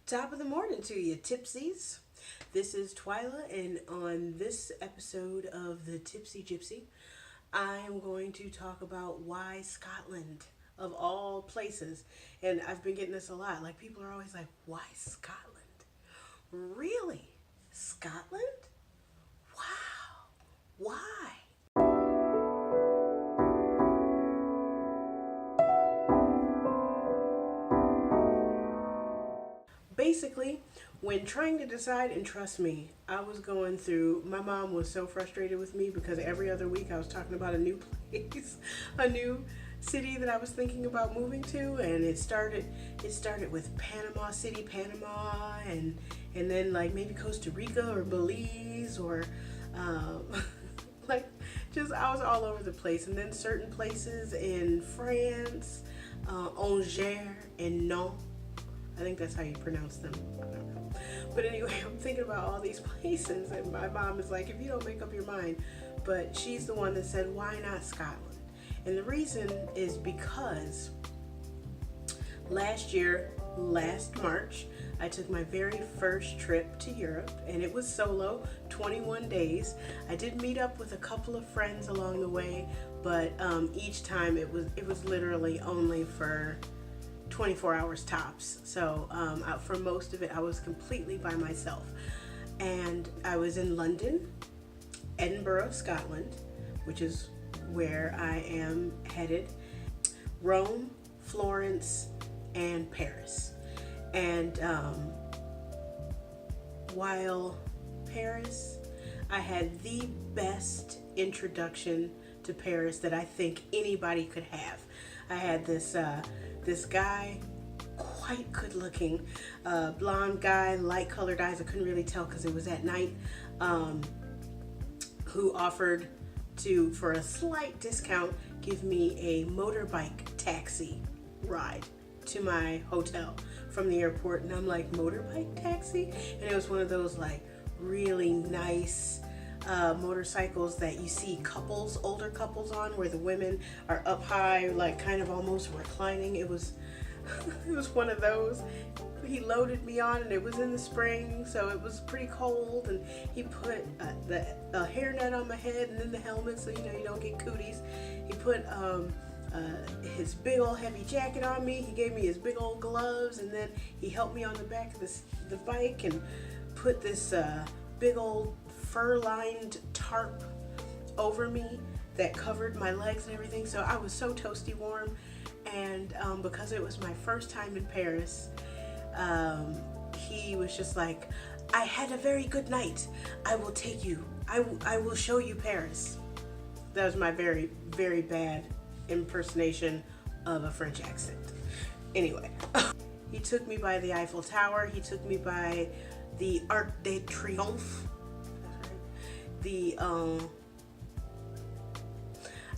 Top of the morning to you, Tipsies. This is Twyla, and on this episode of the Tipsy Gypsy, I am going to talk about why Scotland, of all places. And I've been getting this a lot. Like, people are always like, why Scotland? Really? Scotland? Wow. Why? Basically, when trying to decide, and trust me, I was going through, my mom was so frustrated with me because every other week I was talking about a new place, a new city that I was thinking about moving to, and it started with Panama City, Panama, and then like maybe Costa Rica or Belize or um, like just I was all over the place, and then certain places in France, Angers and Nantes. I think that's how you pronounce them. I don't know. But anyway, I'm thinking about all these places, and my mom is like, if you don't make up your mind. But she's the one that said, why not Scotland? And the reason is because last March, I took my very first trip to Europe, and it was solo, 21 days. I did meet up with a couple of friends along the way, but each time it was literally only for 24 hours tops. So for most of it, I was completely by myself. And I was in London, Edinburgh, Scotland, which is where I am headed, Rome, Florence, and Paris. And while Paris, I had the best introduction to Paris that I think anybody could have. I had this guy, quite good looking, blonde guy, light colored eyes, I couldn't really tell because it was at night, who offered to, for a slight discount, give me a motorbike taxi ride to my hotel from the airport. And I'm like, motorbike taxi? And it was one of those like really nice motorcycles that you see older couples on, where the women are up high, like kind of almost reclining. It was one of those. He loaded me on, and it was in the spring, so it was pretty cold, and he put the hairnet on my head and then the helmet, so you don't get cooties. He put his big old heavy jacket on me. He gave me his big old gloves, and then he helped me on the back of the bike and put this big old fur-lined tarp over me that covered my legs and everything. So I was so toasty warm. And because it was my first time in Paris, he was just like, I had a very good night. I will take you. I will show you Paris. That was my very, very bad impersonation of a French accent. Anyway, he took me by the Eiffel Tower. He took me by the Arc de Triomphe. The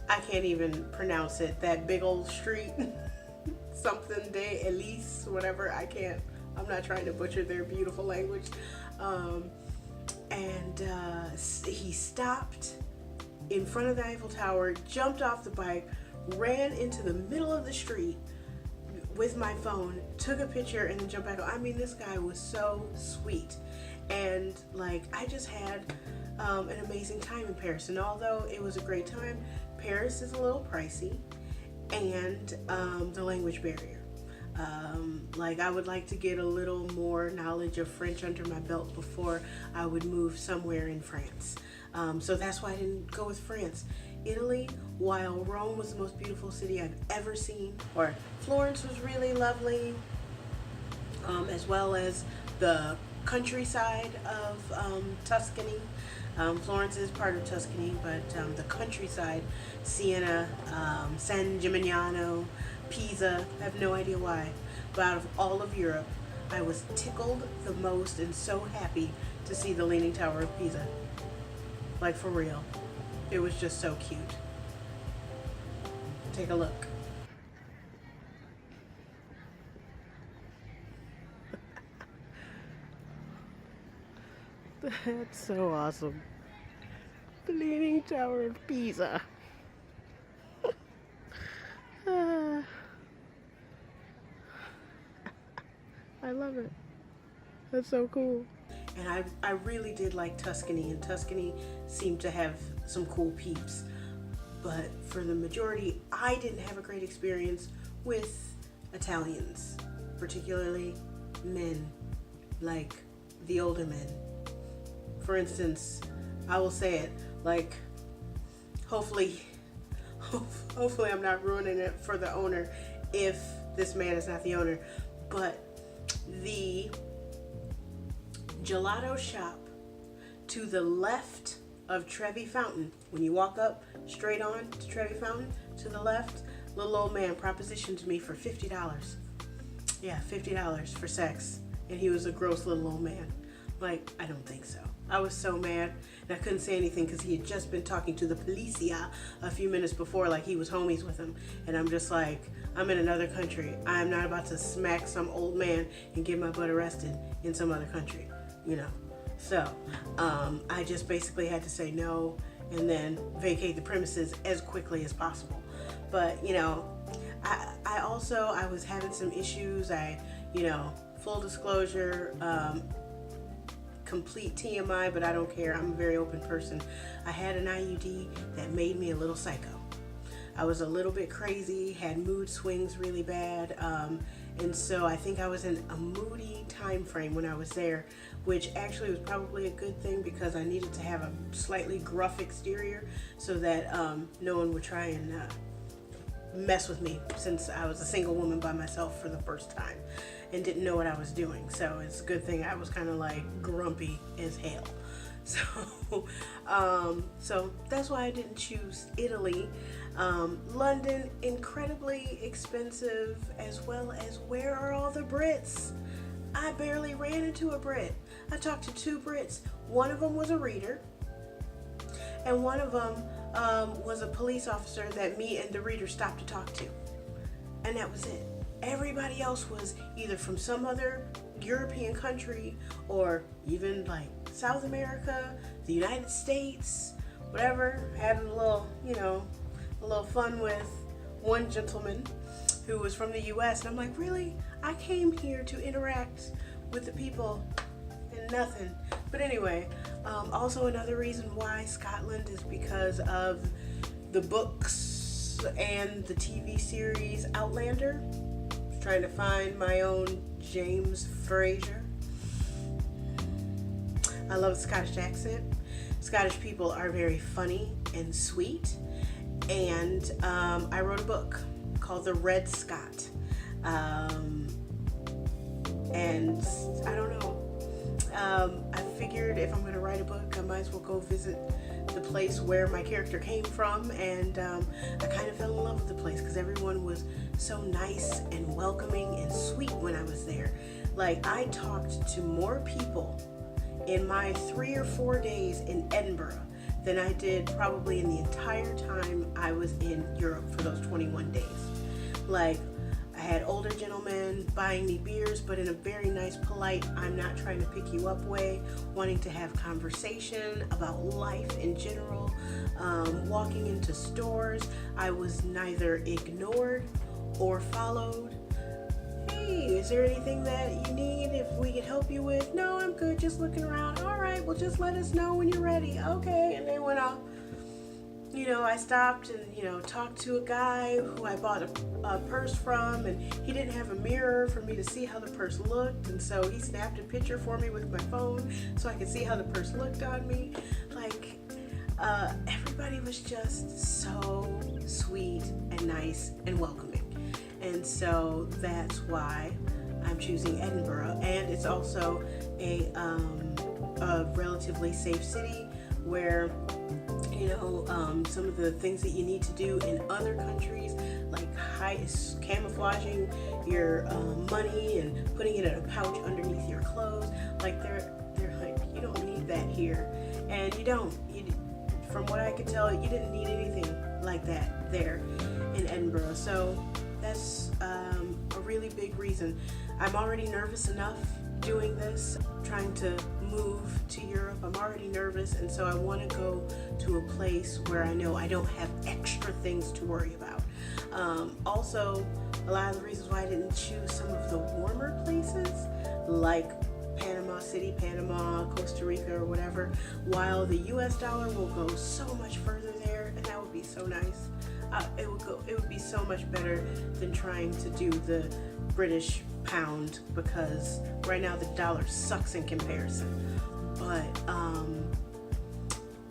I can't even pronounce it, that big old street, something de Elise, whatever. I'm not trying to butcher their beautiful language. And he stopped in front of the Eiffel Tower, jumped off the bike, ran into the middle of the street with my phone, took a picture, and then jumped back on. I mean, this guy was so sweet. And like, I just had an amazing time in Paris. And although it was a great time, Paris is a little pricey, and the language barrier. Like, I would like to get a little more knowledge of French under my belt before I would move somewhere in France. So that's why I didn't go with France. Italy, while Rome was the most beautiful city I've ever seen, or Florence was really lovely, as well as the countryside of Tuscany. Florence is part of Tuscany, but the countryside, Siena, San Gimignano, Pisa, I have no idea why. But out of all of Europe, I was tickled the most and so happy to see the Leaning Tower of Pisa. Like, for real. It was just so cute. Take a look. That's so awesome. The Leaning Tower of Pisa. I love it. That's so cool. And I really did like Tuscany, and Tuscany seemed to have some cool peeps. But for the majority, I didn't have a great experience with Italians, particularly men, like the older men. For instance, I will say it, like, hopefully I'm not ruining it for the owner if this man is not the owner, but the gelato shop to the left of Trevi Fountain, when you walk up straight on to Trevi Fountain, to the left, little old man propositioned me for $50. Yeah, $50 for sex. And he was a gross little old man. Like, I don't think so. I was so mad, and I couldn't say anything because he had just been talking to the policia a few minutes before, like he was homies with him. And I'm just like, I'm in another country. I am not about to smack some old man and get my butt arrested in some other country, you know. So I just basically had to say no and then vacate the premises as quickly as possible. But, you know, I was having some issues. Full disclosure, complete TMI, but I don't care. I'm a very open person. I had an IUD that made me a little psycho. I was a little bit crazy, had mood swings really bad, and so I think I was in a moody time frame when I was there, which actually was probably a good thing because I needed to have a slightly gruff exterior so that no one would try and mess with me, since I was a single woman by myself for the first time and didn't know what I was doing. So it's a good thing I was kind of like grumpy as hell. So that's why I didn't choose Italy. London, incredibly expensive, as well as where are all the Brits? I barely ran into a Brit. I talked to 2 Brits. One of them was a reader, and one of them was a police officer that me and the reader stopped to talk to. And that was it. Everybody else was either from some other European country or even like South America, the United States, whatever. Having a little fun with one gentleman who was from the US, and I'm like, really? I came here to interact with the people and nothing. But anyway, also another reason why Scotland is because of the books and the TV series Outlander. Trying to find my own James Fraser. I love the Scottish accent. Scottish people are very funny and sweet. And I wrote a book called The Red Scot. And I don't know. I figured if I'm going to write a book, I might as well go visit the place where my character came from, and I kind of fell in love with the place because everyone was so nice and welcoming and sweet when I was there. Like, I talked to more people in my 3 or 4 days in Edinburgh than I did probably in the entire time I was in Europe for those 21 days. Like, I had older gentlemen buying me beers, but in a very nice, polite, I'm not trying to pick you up way, wanting to have conversation about life in general. Walking into stores, I was neither ignored or followed. Hey, is there anything that you need if we can help you with? No, I'm good, just looking around. All right, well, just let us know when you're ready. Okay, and they went off. I stopped and, talked to a guy who I bought a purse from, and he didn't have a mirror for me to see how the purse looked, and so he snapped a picture for me with my phone so I could see how the purse looked on me. Like, everybody was just so sweet and nice and welcoming. And so that's why I'm choosing Edinburgh. And it's also a relatively safe city where some of the things that you need to do in other countries, like camouflaging your money and putting it in a pouch underneath your clothes, like they're like, you don't need that here. And you don't. From what I could tell, you didn't need anything like that there in Edinburgh. So that's a really big reason. I'm already nervous enough doing this, trying to move to Europe. I'm already nervous, and so I want to go to a place where I know I don't have extra things to worry about. Also, a lot of the reasons why I didn't choose some of the warmer places, like Panama City, Panama, Costa Rica, or whatever, while the US dollar will go so much further there, and that would be so nice. It would be so much better than trying to do the British pound, because right now the dollar sucks in comparison. But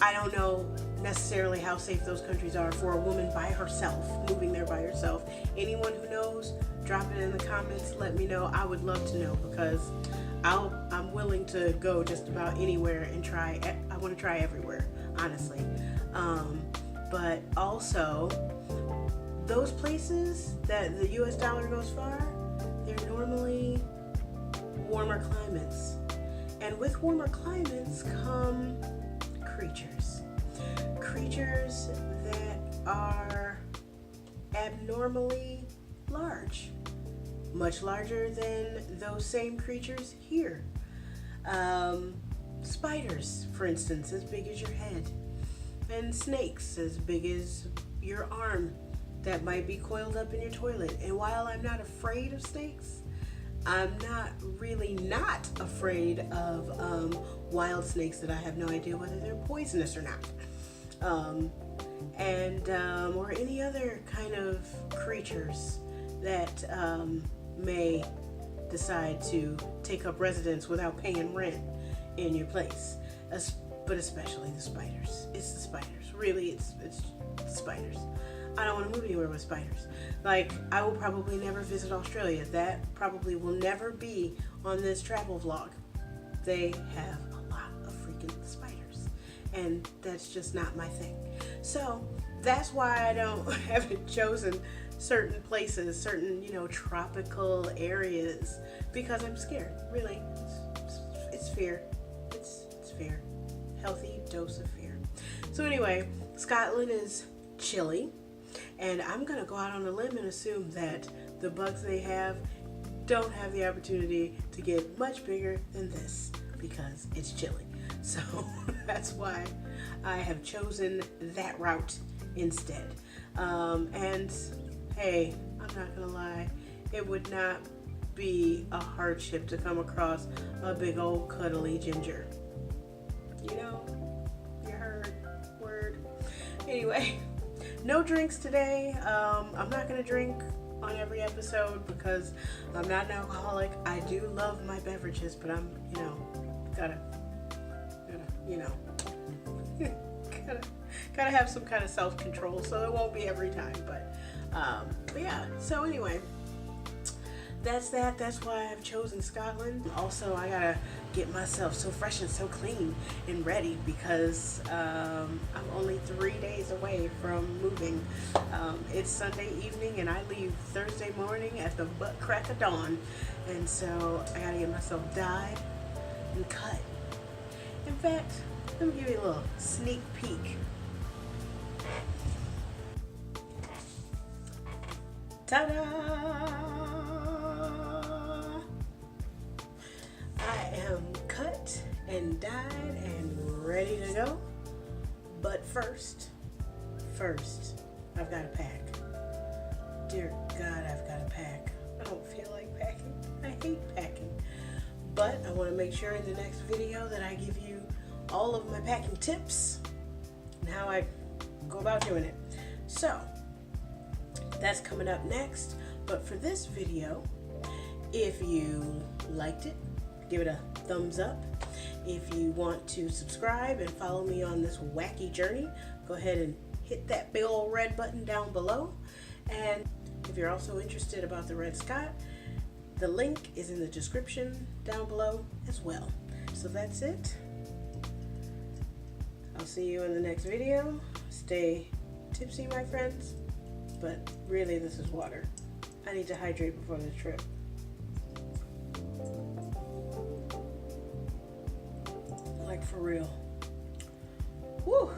I don't know necessarily how safe those countries are for a woman by herself, moving there by herself. Anyone who knows, drop it in the comments, let me know. I would love to know, because I'm willing to go just about anywhere and try. I want to try everywhere, honestly. But also, those places that the US dollar goes far, they're normally warmer climates. And with warmer climates come creatures. Creatures that are abnormally large. Much larger than those same creatures here. Spiders, for instance, as big as your head. And snakes as big as your arm that might be coiled up in your toilet. And while I'm not afraid of snakes, I'm not afraid of wild snakes that I have no idea whether they're poisonous or not. Or any other kind of creatures that may decide to take up residence without paying rent in your place. But especially the spiders. It's the spiders. Really, it's the spiders. I don't want to move anywhere with spiders. Like, I will probably never visit Australia. That probably will never be on this travel vlog. They have a lot of freaking spiders. And that's just not my thing. So, that's why I haven't chosen certain places, certain, tropical areas. Because I'm scared. Really. It's fear. It's fear. Healthy dose of fear. So anyway, Scotland is chilly, and I'm gonna go out on a limb and assume that the bugs they have don't have the opportunity to get much bigger than this, because it's chilly. So that's why I have chosen that route instead. And hey, I'm not gonna lie, it would not be a hardship to come across a big old cuddly ginger. You heard. Word. Anyway, no drinks today. I'm not gonna drink on every episode because I'm not an alcoholic. I do love my beverages, but I'm, gotta have some kind of self-control, so it won't be every time. But yeah. So anyway, that's that. That's why I've chosen Scotland. Also, I gotta get myself so fresh and so clean and ready, because I'm only 3 days away from moving. It's Sunday evening and I leave Thursday morning at the butt crack of dawn. And so I gotta get myself dyed and cut. In fact, let me give you a little sneak peek. Ta-da! I am cut and dyed and ready to go. But first, I've got to pack. Dear God, I've got to pack. I don't feel like packing. I hate packing. But I want to make sure in the next video that I give you all of my packing tips and how I go about doing it. So, that's coming up next. But for this video, if you liked it, give it a thumbs up. If you want to subscribe and follow me on this wacky journey, go ahead and hit that big old red button down below. And if you're also interested about the Red Scott, the link is in the description down below as well. So that's it. I'll see you in the next video. Stay tipsy, my friends. But really, this is water. I need to hydrate before this trip. Like, for real. Woo!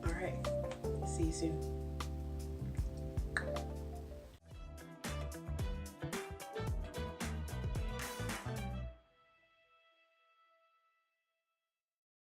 All right. See you soon.